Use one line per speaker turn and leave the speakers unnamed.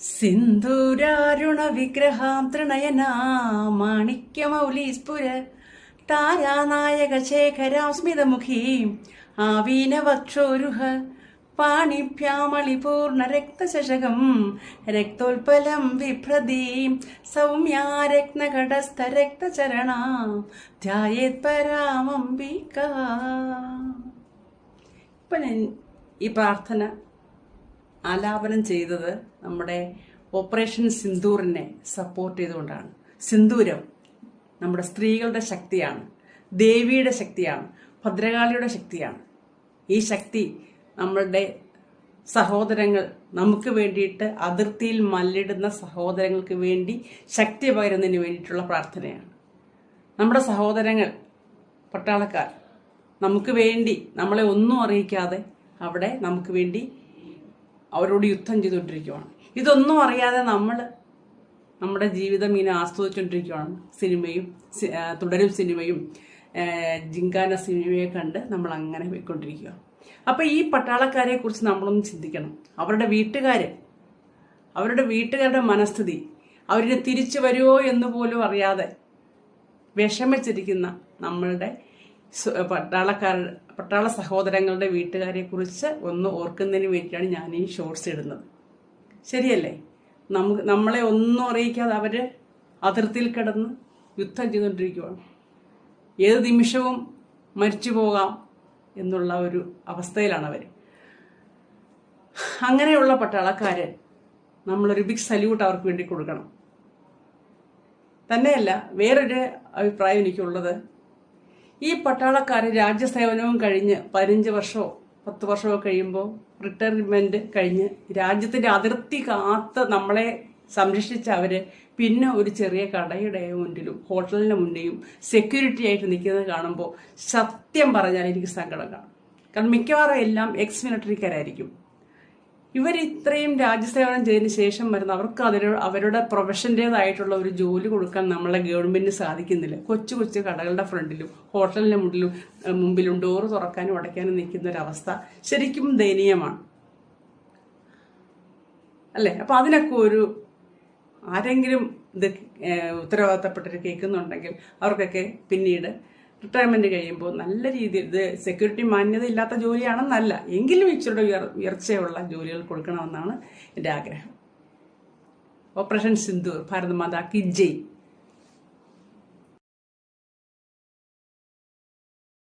സിന്ദൂരാരുണ വിഗ്രഹാം തൃണയനാ മാണിക്യമൗലീസ്ഫുര താരാനായക ശേഖരാം സ്മിതമുഖീം ആവീനവക്ഷോരുഹ പാണിഭ്യാമളിപൂർണ രക്തശശകം രക്തോൽപലം വിഭ്രതീം സൗമ്യാരത്നഘടസ്ഥ രക്തചരണാം ധ്യായേത് പരാമംബിക. ഇപ്പം ഞാൻ ഈ പ്രാർത്ഥന ആലാപനം ചെയ്തത് നമ്മുടെ ഓപ്പറേഷൻ സിന്ദൂറിനെ സപ്പോർട്ട് ചെയ്തുകൊണ്ടാണ്. സിന്ദൂരം നമ്മുടെ സ്ത്രീകളുടെ ശക്തിയാണ്, ദേവിയുടെ ശക്തിയാണ്, ഭദ്രകാളിയുടെ ശക്തിയാണ്. ഈ ശക്തി നമ്മളുടെ സഹോദരങ്ങൾ, നമുക്ക് വേണ്ടിയിട്ട് അതിർത്തിയിൽ മല്ലിടുന്ന സഹോദരങ്ങൾക്ക് വേണ്ടി ശക്തി പകരുന്നതിന് വേണ്ടിയിട്ടുള്ള പ്രാർത്ഥനയാണ്. നമ്മുടെ സഹോദരങ്ങൾ പട്ടാളക്കാർ നമുക്ക് വേണ്ടി, നമ്മളെ ഒന്നും അറിയിക്കാതെ അവിടെ നമുക്ക് വേണ്ടി അവരോട് യുദ്ധം ചെയ്തുകൊണ്ടിരിക്കുകയാണ്. ഇതൊന്നും അറിയാതെ നമ്മൾ നമ്മുടെ ജീവിതം ഇങ്ങനെ ആസ്വദിച്ചുകൊണ്ടിരിക്കുകയാണ്. സിനിമയും തുടരും സിനിമയും ജിങ്കാന സിനിമയെ കണ്ട് നമ്മൾ അങ്ങനെ പോയിക്കൊണ്ടിരിക്കുക. അപ്പം ഈ പട്ടാളക്കാരെ കുറിച്ച് നമ്മളൊന്ന് ചിന്തിക്കണം. അവരുടെ വീട്ടുകാരുടെ മനസ്ഥിതി, അവരിന് തിരിച്ചു വരുമോ എന്ന് പോലും അറിയാതെ വിഷമിച്ചിരിക്കുന്ന നമ്മളുടെ പട്ടാള സഹോദരങ്ങളുടെ വീട്ടുകാരെ കുറിച്ച് ഒന്ന് ഓർക്കുന്നതിന് വേണ്ടിയാണ് ഞാൻ ഈ ഷോർട്സ് ഇടുന്നത്. ശരിയല്ലേ? നമ്മളെ ഒന്നും അറിയിക്കാതെ അവർ അതിർത്തിയിൽ കിടന്ന് യുദ്ധം ചെയ്തുകൊണ്ടിരിക്കുകയാണ്. ഏത് നിമിഷവും മരിച്ചു പോകാം എന്നുള്ള ഒരു അവസ്ഥയിലാണ് അവർ. അങ്ങനെയുള്ള പട്ടാളക്കാര് നമ്മളൊരു ബിഗ് സല്യൂട്ട് അവർക്ക് വേണ്ടി കൊടുക്കണം. തന്നെയല്ല, വേറൊരു അഭിപ്രായം എനിക്കുള്ളത്, ഈ പട്ടാളക്കാർ രാജ്യസേവനവും കഴിഞ്ഞ് 15 വർഷമോ 10 വർഷമോ കഴിയുമ്പോൾ റിട്ടയർമെന്റ് കഴിഞ്ഞ് രാജ്യത്തിന്റെ അതിർത്തി കാത്ത് നമ്മളെ സംരക്ഷിച്ച അവര് പിന്നെ ഒരു ചെറിയ കടയുടെ മുന്നിലും ഹോട്ടലിന്റെ മുന്നിലും സെക്യൂരിറ്റി ആയിട്ട് നിൽക്കുന്നത് കാണുമ്പോൾ സത്യം പറഞ്ഞാൽ എനിക്ക് സങ്കടം കാണും. കാരണം മിക്കവാറും എല്ലാം എക്സ് മിലിറ്ററിക്കാരായിരിക്കും. ഇവർ ഇത്രയും രാജ്യസേവനം ചെയ്തതിന് ശേഷം വരുന്ന അവർക്ക് അവരുടെ പ്രൊഫഷൻ്റേതായിട്ടുള്ള ഒരു ജോലി കൊടുക്കാൻ നമ്മളെ ഗവൺമെന്റിന് സാധിക്കുന്നില്ല. കൊച്ചു കൊച്ചു കടകളുടെ ഫ്രണ്ടിലും ഹോട്ടലിന്റെ മുമ്പിലും ഡോറ് തുറക്കാനും അടയ്ക്കാനും നിൽക്കുന്ന ഒരു അവസ്ഥ ശരിക്കും ദയനീയമാണ്, അല്ലേ? അപ്പം അതിനൊക്കെ ആരെങ്കിലും ഇത് ഉത്തരവാദിത്തപ്പെട്ടവർ കേൾക്കുന്നുണ്ടെങ്കിൽ അവർക്കൊക്കെ പിന്നീട് റിട്ടയർമെന്റ് കഴിയുമ്പോൾ നല്ല രീതിയിൽ, ഇത് സെക്യൂരിറ്റി മാന്യത ഇല്ലാത്ത ജോലിയാണെന്നല്ല, എങ്കിലും ഇച്ചിരി ഉയർച്ചയുള്ള ജോലികൾ കൊടുക്കണമെന്നാണ് എൻ്റെ ആഗ്രഹം. ഓപ്പറേഷൻ സിന്ദൂർ, ഭാരത് മാതാ കി ജയ്.